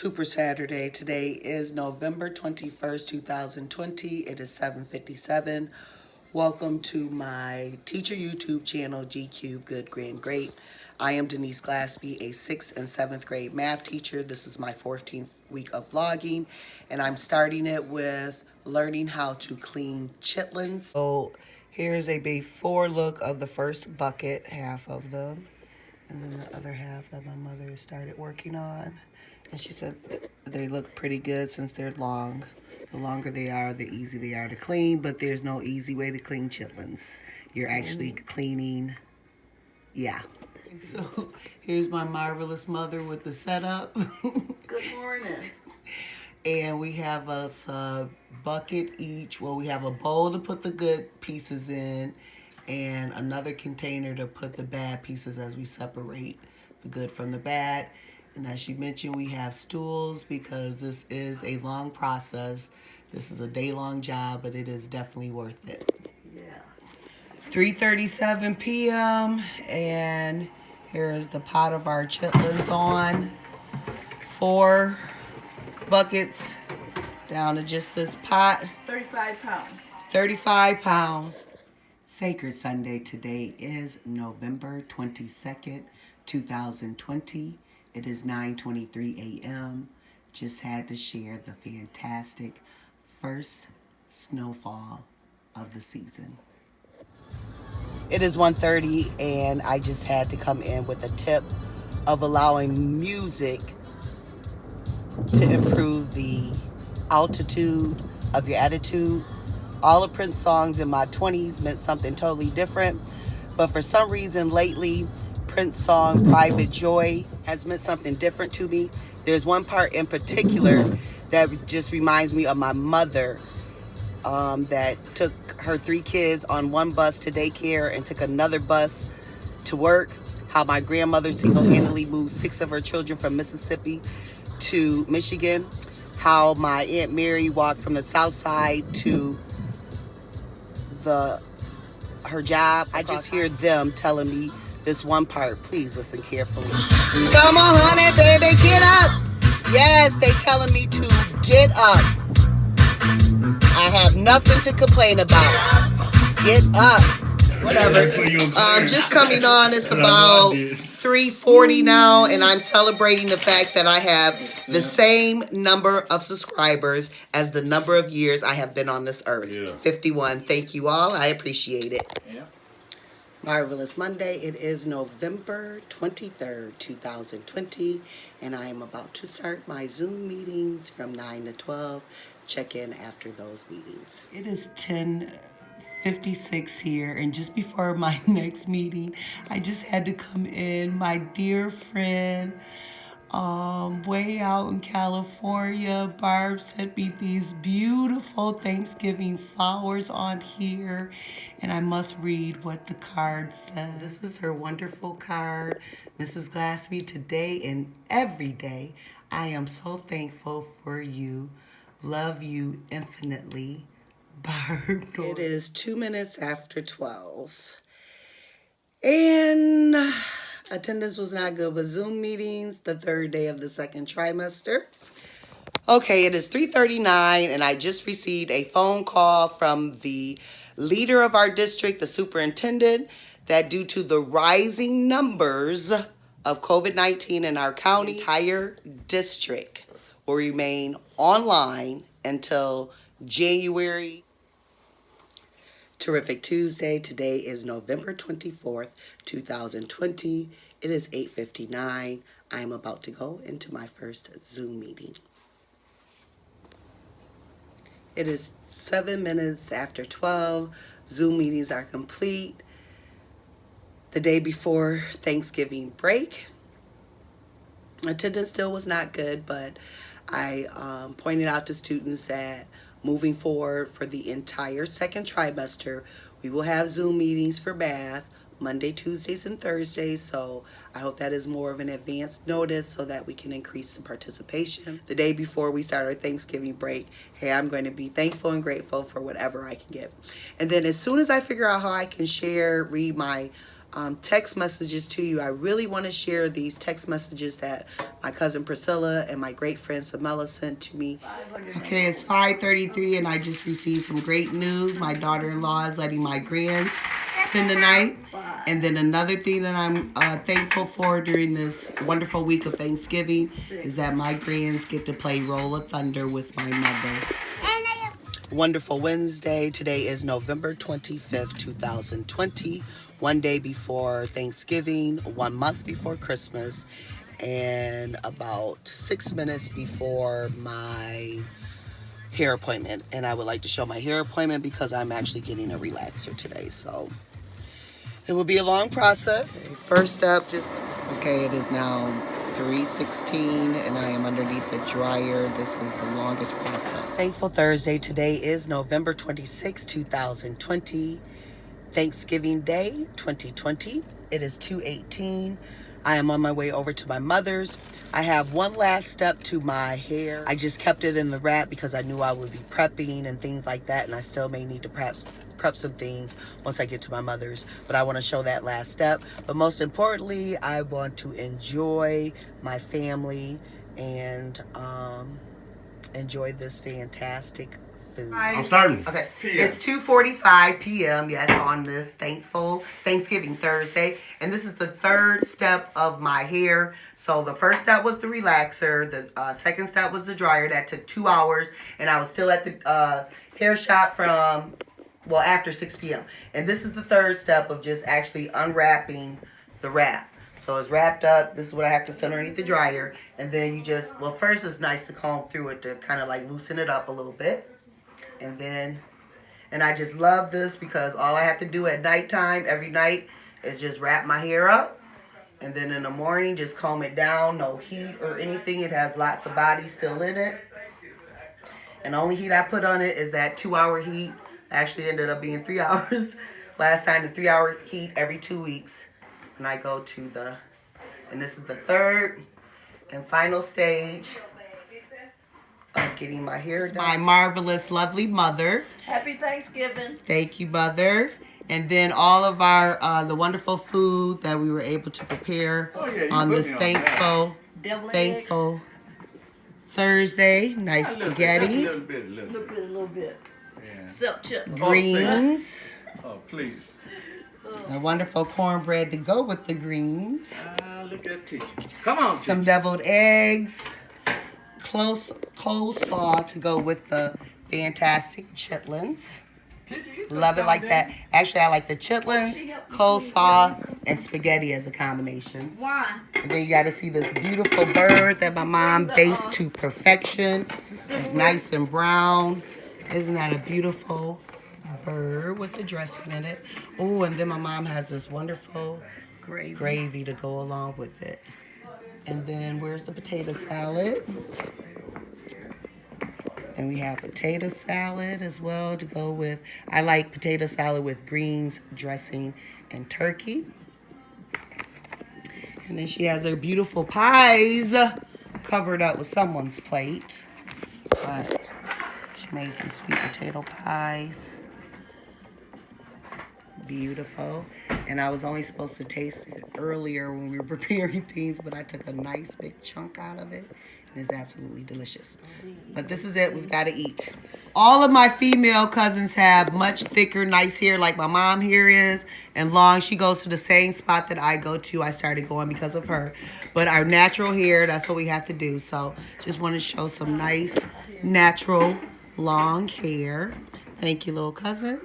Super Saturday. Today is November 21st, 2020. It is 7:57. Welcome to my teacher YouTube channel, GCUBED Good, Grand, Great. I am Denise Glaspie, a 6th and 7th grade math teacher. This is my 14th week of vlogging, and I'm starting it with learning how to clean chitlins. So here's a before look of the first bucket, half of them, and then the other half that my mother started working on. And she said they look pretty good since they're long. The longer they are, the easier they are to clean, but there's no easy way to clean chitlins. You're actually cleaning, yeah. So here's my marvelous mother with the setup. Good morning. And we have a bucket each. Well, we have a bowl to put the good pieces in and another container to put the bad pieces as we separate the good from the bad. And as she mentioned, we have stools because this is a long process. This is a day-long job, but it is definitely worth it. Yeah. 3:37 p.m. and here is the pot of our chitlins on. 4 buckets down to just this pot. 35 pounds. 35 pounds. Sacred Sunday today is November 22nd, 2020. It is 9:23 a.m. Just had to share the fantastic first snowfall of the season. It is 1:30 and I just had to come in with a tip of allowing music to improve the altitude of your attitude. All of Prince's songs in my 20s meant something totally different, but for some reason lately, Prince's song Private Joy has meant something different to me. There's one part in particular that just reminds me of my mother that took her 3 kids on one bus to daycare and took another bus to work. How my grandmother single-handedly moved 6 of her children from Mississippi to Michigan. How my Aunt Mary walked from the south side to her job. I just hear them telling me this one part. Please listen carefully. Come on, honey, baby, get up. Yes, they telling me to get up. I have nothing to complain about. Get up. Whatever. Just coming on, it's about 3:40 now, and I'm celebrating the fact that I have the same number of subscribers as the number of years I have been on this earth. 51. Thank you all. I appreciate it. Marvelous Monday. It is November 23rd, 2020, and I am about to start my Zoom meetings from 9 to 12. Check in after those meetings. It is 10:56 here, and just before my next meeting, I just had to come in. My dear friend, way out in California, Barb sent me these beautiful Thanksgiving flowers on here, and I must read what the card says. This is her wonderful card. Mrs. Glaspie, today and every day, I am so thankful for you. Love you infinitely, Barb. It is 2 minutes after 12. And attendance was not good with Zoom meetings, the 3rd day of the 2nd trimester. Okay, it is 3:39 and I just received a phone call from the leader of our district, the superintendent, that due to the rising numbers of COVID-19 in our county, the entire district will remain online until January. Terrific Tuesday. Today is November 24th, 2020. It is 8:59. I am about to go into my first Zoom meeting. It is 7 minutes after 12. Zoom meetings are complete. The day before Thanksgiving break. Attendance still was not good, but I pointed out to students that moving forward for the entire 2nd trimester, we will have Zoom meetings for math Monday, Tuesdays, and Thursdays. So I hope that is more of an advanced notice so that we can increase the participation. The day before we start our Thanksgiving break, hey, I'm going to be thankful and grateful for whatever I can get. And then as soon as I figure out how I can read my text messages to you. I really want to share these text messages that my cousin Priscilla and my great friend Samela sent to me. Okay, it's 5:33 and I just received some great news. My daughter-in-law is letting my grands spend the night. And then another thing that I'm thankful for during this wonderful week of Thanksgiving is that my grands get to play Roll of Thunder with my mother. Wonderful Wednesday. Today is November 25th, 2020. One day before Thanksgiving, 1 month before Christmas, and about 6 minutes before my hair appointment. And I would like to show my hair appointment because I'm actually getting a relaxer today. So it will be a long process. First up, it is now 3:16 and I am underneath the dryer. This is the longest process. Thankful Thursday. Today is November 26, 2020. Thanksgiving Day 2020. It is 2:18. I am on my way over to my mother's. I have one last step to my hair. I just kept it in the wrap because I knew I would be prepping and things like that, and I still may need to prep some things once I get to my mother's, but I want to show that last step. But most importantly, I want to enjoy my family and enjoy this fantastic food. I'm starting. Okay, it's 2:45 p.m. Yes, on this Thanksgiving Thursday, and this is the third step of my hair. So the first step was the relaxer. The second step was the dryer. That took 2 hours, and I was still at the hair shop from after 6 p.m. And this is the third step of just actually unwrapping the wrap. So it's wrapped up. This is what I have to set underneath the dryer, and then you just first it's nice to comb through it to kind of like loosen it up a little bit. And I just love this because all I have to do at nighttime, every night, is just wrap my hair up. And then in the morning, just comb it down. No heat or anything. It has lots of body still in it. And the only heat I put on it is that 2-hour heat. Actually ended up being 3 hours. Last time, the 3-hour heat every 2 weeks. And I go to and this is the third and final stage of getting my hair done. My marvelous, lovely mother. Happy Thanksgiving. Thank you, mother. And then all of our the wonderful food that we were able to prepare on this thankful Thursday. Nice spaghetti. A little bit. Yeah. Except chip. Greens. Oh, please. A wonderful cornbread to go with the greens. Look at teacher. Come on, teacher. Some deviled eggs. Coleslaw to go with the fantastic chitlins. Love it like that. Actually, I like the chitlins, coleslaw, and spaghetti as a combination. Why? And then you got to see this beautiful bird that my mom based to perfection. It's nice and brown. Isn't that a beautiful bird with the dressing in it? Oh, and then my mom has this wonderful gravy to go along with it. And then where's the potato salad? And we have potato salad as well to go with. I like potato salad with greens, dressing, and turkey. And then she has her beautiful pies covered up with someone's plate. But she made some sweet potato pies. Beautiful. And I was only supposed to taste it earlier when we were preparing things, but I took a nice big chunk out of it. And it's absolutely delicious. But this is it. We've got to eat. All of my female cousins have much thicker, nice hair like my mom here is. And long. She goes to the same spot that I go to. I started going because of her. But our natural hair, that's what we have to do. So just want to show some nice, natural, long hair. Thank you, little cousin.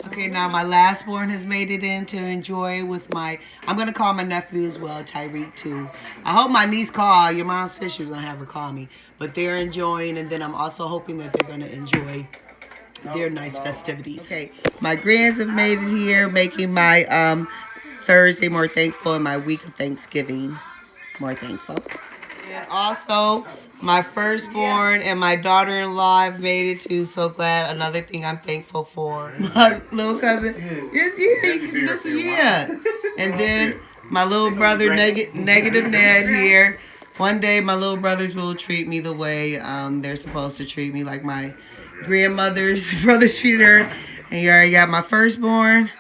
Okay, now my last born has made it in to enjoy with I'm going to call my nephew as well, Tyreek, too. I hope my niece your mom said she was going to have her call me. But they're enjoying, and then I'm also hoping that they're going to enjoy their nice festivities. Okay, my grands have made it here, making my Thursday more thankful and my week of Thanksgiving more thankful. And also, my firstborn and my daughter-in-law have made it too. So glad. Another thing I'm thankful for. My little cousin. And then my little brother, Negative Ned here. One day my little brothers will treat me the way they're supposed to treat me. Like my grandmother's brother treated her. And you already got my firstborn.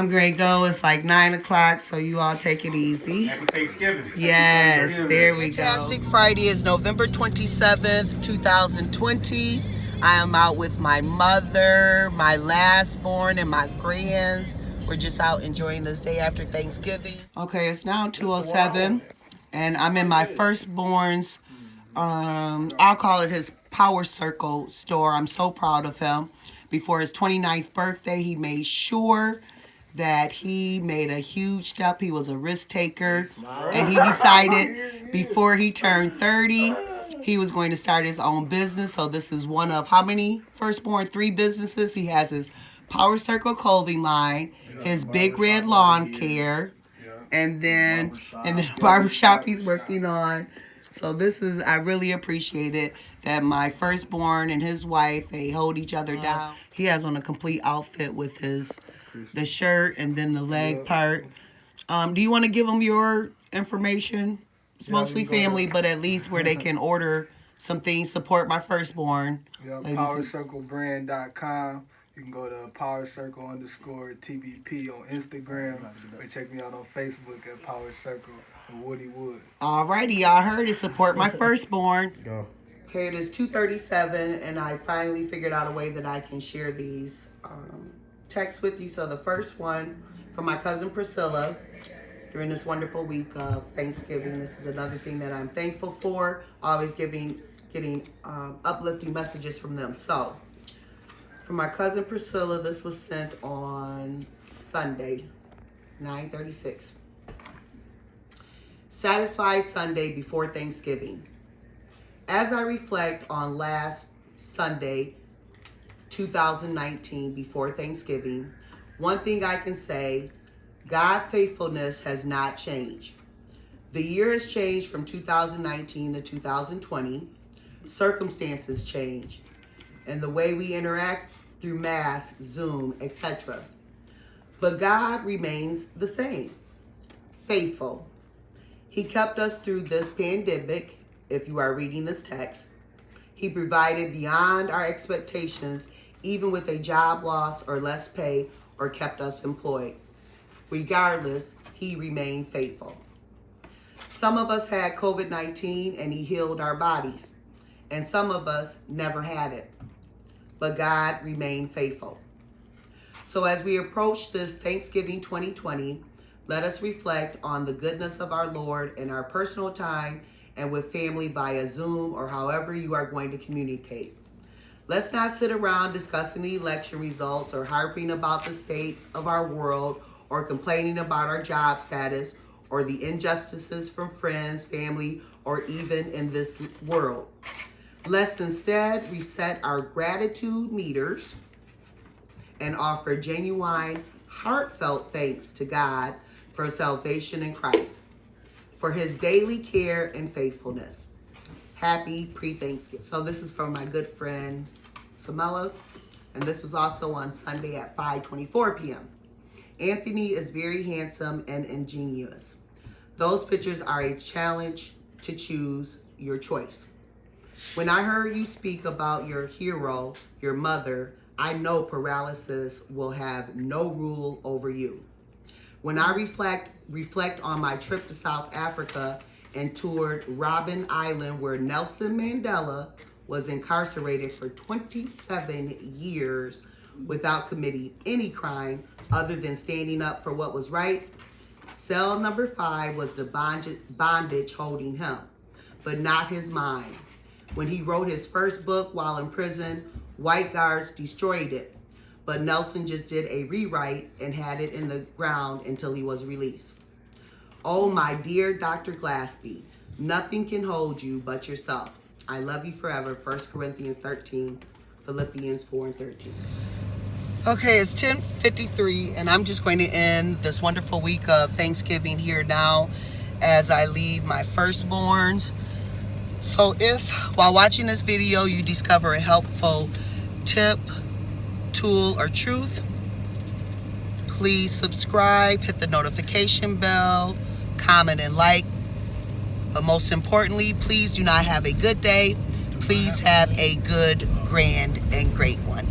I'm going to go. It's like 9 o'clock, so you all take it easy. Happy Thanksgiving. Yes, there we go. Fantastic Friday is November 27th, 2020. I am out with my mother, my lastborn, and my grands. We're just out enjoying this day after Thanksgiving. Okay, it's now 2:07, and I'm in my firstborn's, I'll call it his Power Circle store. I'm so proud of him. Before his 29th birthday, he made sure that he made a huge step. He was a risk taker, and he decided before he turned 30, he was going to start his own business. So this is one of how many firstborn? 3 businesses. He has his Power Circle clothing line, his Big Red Lawn Care, and then barbershop he's working on. So this is, I really appreciate it that my firstborn and his wife, they hold each other down. He has on a complete outfit with the shirt and then the leg part. Do you want to give them your information? It's mostly family, but at least where they can order some things, support my firstborn. Yeah, PowerCircleBrand.com. You can go to PowerCircle_TBP on Instagram, or check me out on Facebook at PowerCircle and Woody Wood. Alrighty, y'all heard it. Support my firstborn. Go. Okay, it is 2:37, and I finally figured out a way that I can share these texts with you. So the first one from my cousin Priscilla during this wonderful week of Thanksgiving. This is another thing that I'm thankful for. Always getting uplifting messages from them. So from my cousin Priscilla, this was sent on Sunday, 9:36. Satisfied Sunday before Thanksgiving. As I reflect on last Sunday, 2019, before Thanksgiving, one thing I can say, God's faithfulness has not changed. The year has changed from 2019 to 2020. Circumstances change, and the way we interact through masks, Zoom, etc. But God remains the same, faithful. He kept us through this pandemic. If you are reading this text, He provided beyond our expectations, even with a job loss or less pay, or kept us employed. Regardless, He remained faithful. Some of us had COVID-19 and He healed our bodies, and some of us never had it. But God remained faithful. So as we approach this Thanksgiving 2020, let us reflect on the goodness of our Lord in our personal time and with family via Zoom or however you are going to communicate. Let's not sit around discussing the election results or harping about the state of our world or complaining about our job status or the injustices from friends, family, or even in this world. Let's instead reset our gratitude meters and offer genuine, heartfelt thanks to God for salvation in Christ, for His daily care and faithfulness. Happy pre-Thanksgiving. So this is from my good friend Samela, and this was also on Sunday at 5:24 p.m. Anthony is very handsome and ingenious. Those pictures are a challenge to choose your choice. When I heard you speak about your hero, your mother, I know paralysis will have no rule over you. When I reflect on my trip to South Africa and toured Robben Island, where Nelson Mandela was incarcerated for 27 years without committing any crime other than standing up for what was right, cell number 5 was the bondage holding him, but not his mind. When he wrote his first book while in prison, white guards destroyed it, but Nelson just did a rewrite and had it in the ground until he was released. Oh, my dear Dr. Glaspie, nothing can hold you but yourself. I love you forever. 1 Corinthians 13, Philippians 4 and 13. Okay, it's 10:53, and I'm just going to end this wonderful week of Thanksgiving here now as I leave my firstborns. So if, while watching this video, you discover a helpful tip, tool, or truth, please subscribe, hit the notification bell, comment and like. But most importantly, please do not have a good day. Please have a good, grand, and great one.